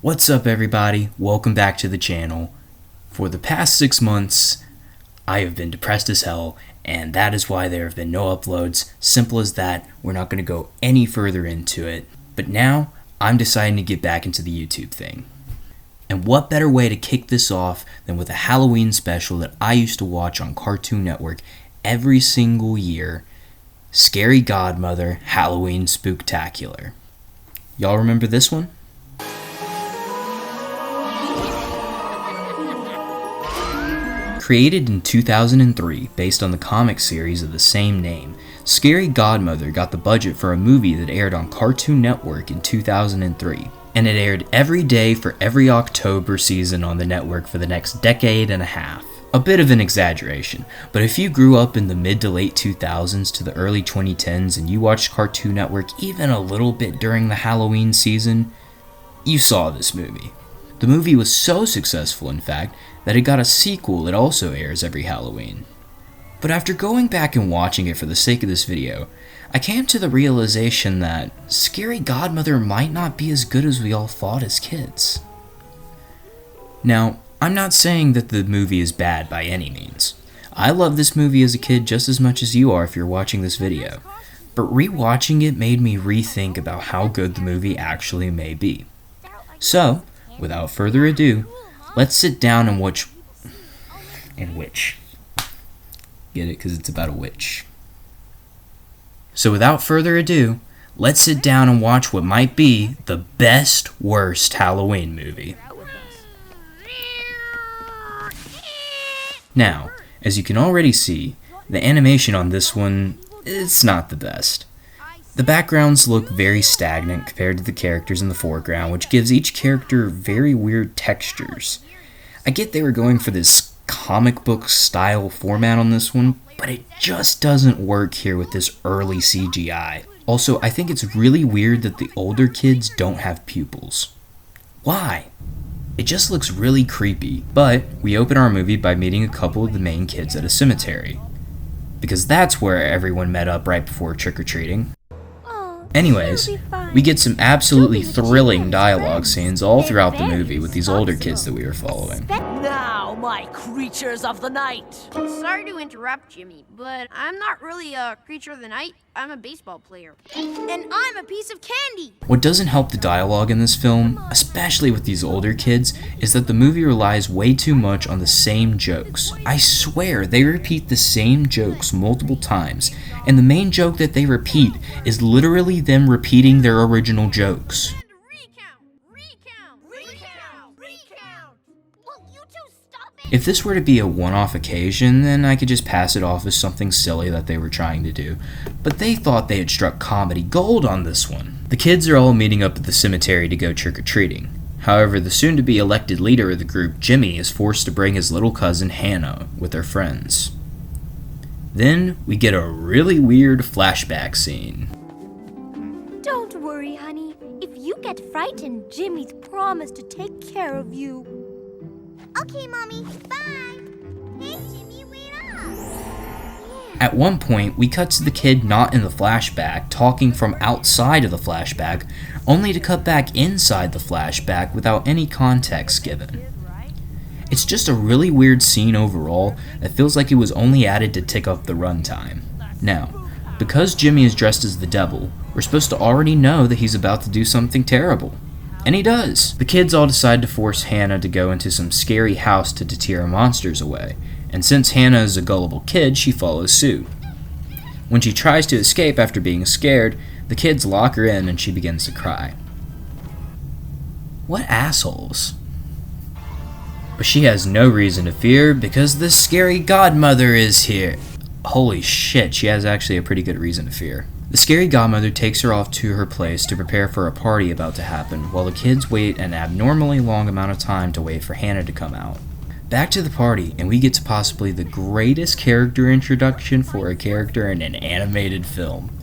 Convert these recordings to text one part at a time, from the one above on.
What's up everybody? Welcome back to the channel. For the past 6 months, I have been depressed as hell, and that is why there have been no uploads. Simple as that. We're not going to go any further into it. But now, I'm deciding to get back into the YouTube thing. And what better way to kick this off than with a Halloween special that I used to watch on Cartoon Network every single year, Scary Godmother Halloween Spooktacular. Y'all remember this one? Created in 2003 based on the comic series of the same name, Scary Godmother got the budget for a movie that aired on Cartoon Network in 2003, and it aired every day for every October season on the network for the next decade and a half. A bit of an exaggeration, but if you grew up in the mid to late 2000s to the early 2010s and you watched Cartoon Network even a little bit during the Halloween season, you saw this movie. The movie was so successful, in fact, that it got a sequel that also airs every Halloween. But after going back and watching it for the sake of this video, I came to the realization that Scary Godmother might not be as good as we all thought as kids. Now, I'm not saying that the movie is bad by any means. I loved this movie as a kid just as much as you are if you're watching this video. But rewatching it made me rethink about how good the movie actually may be. So, without further ado, let's sit down and watch... Get it? Because it's about a witch. So without further ado, let's sit down and watch what might be the best, worst Halloween movie. Now, as you can already see, the animation on this one, it's not the best. The backgrounds look very stagnant compared to the characters in the foreground, which gives each character very weird textures. I get they were going for this comic book style format on this one, but it just doesn't work here with this early CGI. Also, I think it's really weird that the older kids don't have pupils. Why? It just looks really creepy. But we open our movie by meeting a couple of the main kids at a cemetery, because that's where everyone met up right before trick-or-treating. Anyways, we get some absolutely thrilling dialogue scenes all throughout the movie with these older kids that we were following. Now, my creatures of the night! Sorry to interrupt, Jimmy, but I'm not really a creature of the night. I'm a baseball player. And I'm a piece of candy! What doesn't help the dialogue in this film, especially with these older kids, is that the movie relies way too much on the same jokes. I swear, they repeat the same jokes multiple times, and the main joke that they repeat is literally them repeating their original jokes. If this were to be a one-off occasion, then I could just pass it off as something silly that they were trying to do. But they thought they had struck comedy gold on this one. The kids are all meeting up at the cemetery to go trick-or-treating. However, the soon-to-be elected leader of the group, Jimmy, is forced to bring his little cousin Hannah with her friends. Then, we get a really weird flashback scene. Don't worry, honey. If you get frightened, Jimmy's promised to take care of you. Okay, Mommy. Bye. Hey, Jimmy, wait up. At one point, we cut to the kid not in the flashback, talking from outside of the flashback, only to cut back inside the flashback without any context given. It's just a really weird scene overall that feels like it was only added to tick up the runtime. Now, because Jimmy is dressed as the devil, we're supposed to already know that he's about to do something terrible. And he does! The kids all decide to force Hannah to go into some scary house to deter monsters away, and since Hannah is a gullible kid, she follows suit. When she tries to escape after being scared, the kids lock her in and she begins to cry. What assholes. But she has no reason to fear because the Scary Godmother is here. Holy shit, she has actually a pretty good reason to fear. The Scary Godmother takes her off to her place to prepare for a party about to happen, while the kids wait an abnormally long amount of time to wait for Hannah to come out. Back to the party, and we get to possibly the greatest character introduction for a character in an animated film.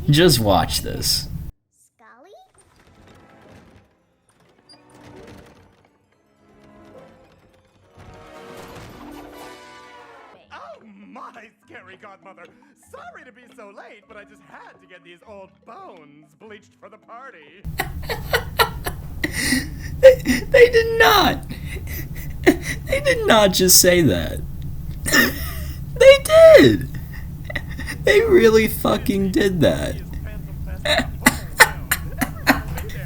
Just watch this. Scully? Oh my, Scary Godmother! Sorry to be so late, but I just had to get these old bones bleached for the party. They did not. They did not just say that. They did. They really fucking did that.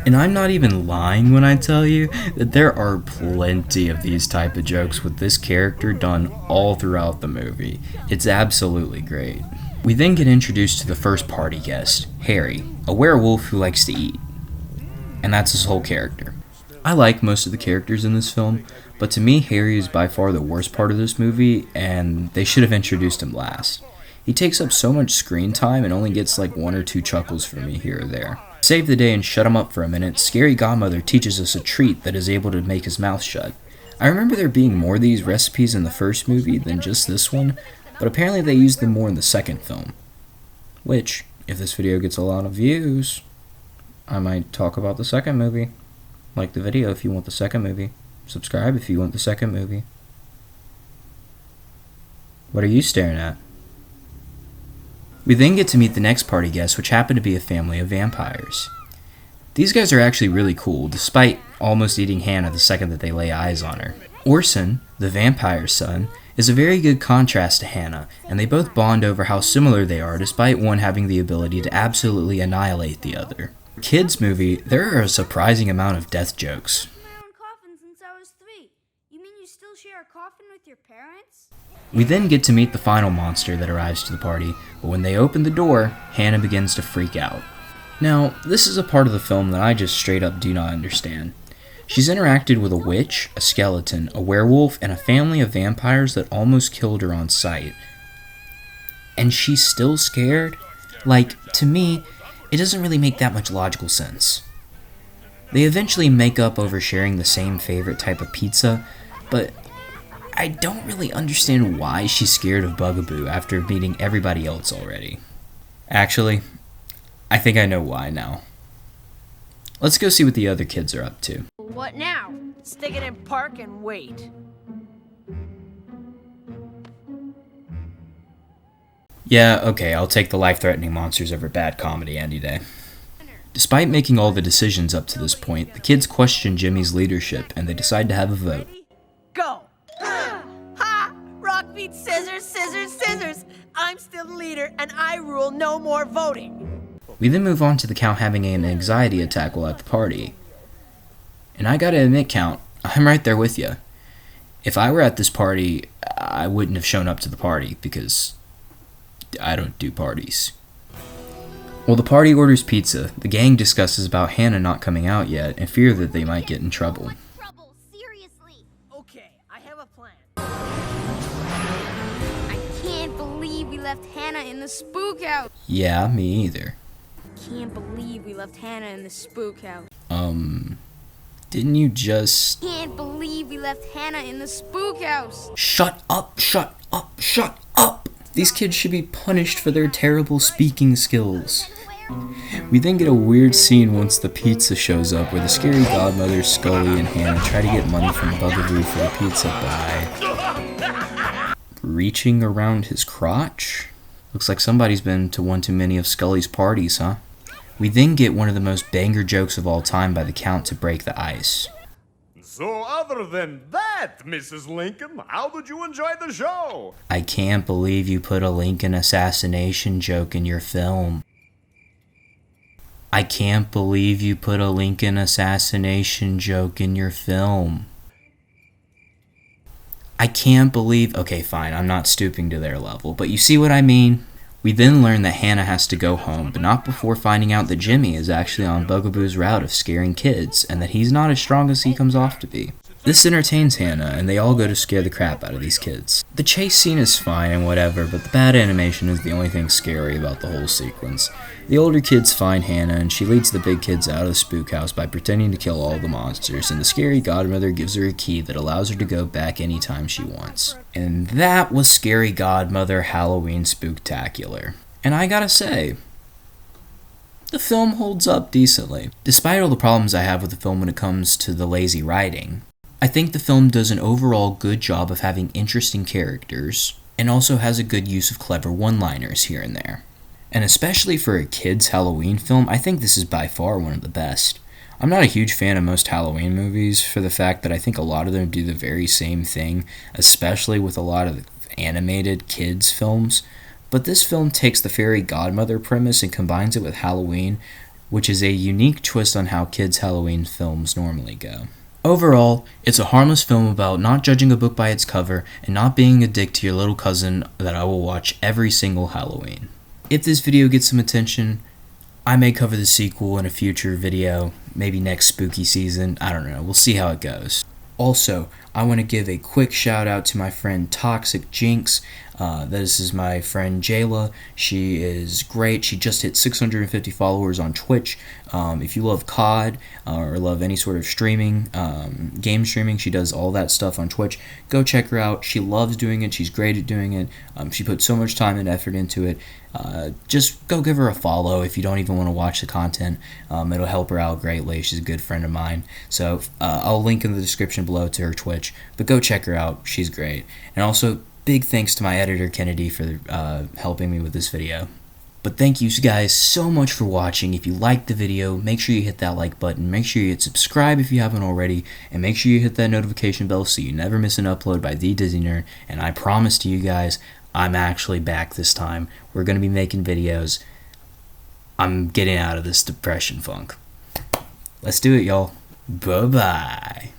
And I'm not even lying when I tell you that there are plenty of these type of jokes with this character done all throughout the movie. It's absolutely great. We then get introduced to the first party guest, Harry, a werewolf who likes to eat. And that's his whole character. I like most of the characters in this film, but to me, Harry is by far the worst part of this movie, and they should have introduced him last. He takes up so much screen time and only gets like 1 or 2 chuckles from me here or there. To save the day and shut him up for a minute, Scary Godmother teaches us a treat that is able to make his mouth shut. I remember there being more of these recipes in the first movie than just this one, but apparently they used them more in the second film. Which, if this video gets a lot of views, I might talk about the second movie. Like the video if you want the second movie. Subscribe if you want the second movie. What are you staring at? We then get to meet the next party guests, which happen to be a family of vampires. These guys are actually really cool, despite almost eating Hannah the second that they lay eyes on her. Orson, the vampire's son, is a very good contrast to Hannah, and they both bond over how similar they are, despite one having the ability to absolutely annihilate the other. Kids movie, there are a surprising amount of death jokes. My own coffin since I was 3. You mean you still share a coffin with your parents? We then get to meet the final monster that arrives to the party, but when they open the door, Hannah begins to freak out. Now, this is a part of the film that I just straight up do not understand. She's interacted with a witch, a skeleton, a werewolf, and a family of vampires that almost killed her on sight. And she's still scared? Like, to me, it doesn't really make that much logical sense. They eventually make up over sharing the same favorite type of pizza, but I don't really understand why she's scared of Bugaboo after meeting everybody else already. Actually, I think I know why now. Let's go see what the other kids are up to. What now? Stick it in park and wait. Yeah, okay, I'll take the life-threatening monsters over bad comedy any day. Despite making all the decisions up to this point, the kids question Jimmy's leadership and they decide to have a vote. Ready? Go! Ha! Rock beats scissors, scissors, scissors! I'm still the leader and I rule, no more voting! We then move on to the Count having an anxiety attack while at the party. And I gotta admit, Count, I'm right there with you. If I were at this party, I wouldn't have shown up to the party because I don't do parties. While the party orders pizza, the gang discusses about Hannah not coming out yet and fear that they might get in trouble. Trouble, seriously. Okay, I have a plan. I can't believe we left Hannah in the spook house. Yeah, me either. Can't believe we left Hannah in the spook house. Didn't you just... Can't believe we left Hannah in the spook house. Shut up, shut up, shut up! These kids should be punished for their terrible speaking skills. We then get a weird scene once the pizza shows up where the Scary Godmother, Scully, and Hannah try to get money from Bugaboo for the pizza by reaching around his crotch? Looks like somebody's been to one too many of Scully's parties, huh? We then get one of the most banger jokes of all time by the Count to break the ice. So other than that, Mrs. Lincoln, how did you enjoy the show? I can't believe you put a Lincoln assassination joke in your film. I can't believe you put a Lincoln assassination joke in your film. I can't believe... Okay, fine, I'm not stooping to their level, but you see what I mean? We then learn that Hannah has to go home, but not before finding out that Jimmy is actually on Bugaboo's route of scaring kids, and that he's not as strong as he comes off to be. This entertains Hannah, and they all go to scare the crap out of these kids. The chase scene is fine and whatever, but the bad animation is the only thing scary about the whole sequence. The older kids find Hannah, and she leads the big kids out of the spook house by pretending to kill all the monsters, and the Scary Godmother gives her a key that allows her to go back anytime she wants. And that was Scary Godmother Halloween Spooktacular. And I gotta say, the film holds up decently. Despite all the problems I have with the film when it comes to the lazy writing, I think the film does an overall good job of having interesting characters, and also has a good use of clever one-liners here and there. And especially for a kid's Halloween film, I think this is by far one of the best. I'm not a huge fan of most Halloween movies for the fact that I think a lot of them do the very same thing, especially with a lot of animated kids' films. But this film takes the fairy godmother premise and combines it with Halloween, which is a unique twist on how kids' Halloween films normally go. Overall, it's a harmless film about not judging a book by its cover and not being a dick to your little cousin that I will watch every single Halloween. If this video gets some attention, I may cover the sequel in a future video, maybe next spooky season, I don't know, we'll see how it goes. Also, I want to give a quick shout out to my friend Toxic Jinx. This is my friend Jayla. She is great. She just hit 650 followers on Twitch. If you love COD or love any sort of streaming, game streaming, she does all that stuff on Twitch. Go check her out. She loves doing it. She's great at doing it. She put so much time and effort into it. Just go give her a follow if you don't even want to watch the content. It'll help her out greatly. She's a good friend of mine. So I'll link in the description below to her Twitch. But go check her out. She's great. And also, big thanks to my editor Kennedy for helping me with this video. But thank you guys so much for watching. If you liked the video, make sure you hit that like button. Make sure you hit subscribe if you haven't already. And make sure you hit that notification bell so you never miss an upload by The Disney Nerd. And I promise to you guys, I'm actually back this time. We're going to be making videos. I'm getting out of this depression funk. Let's do it, y'all. Bye-bye.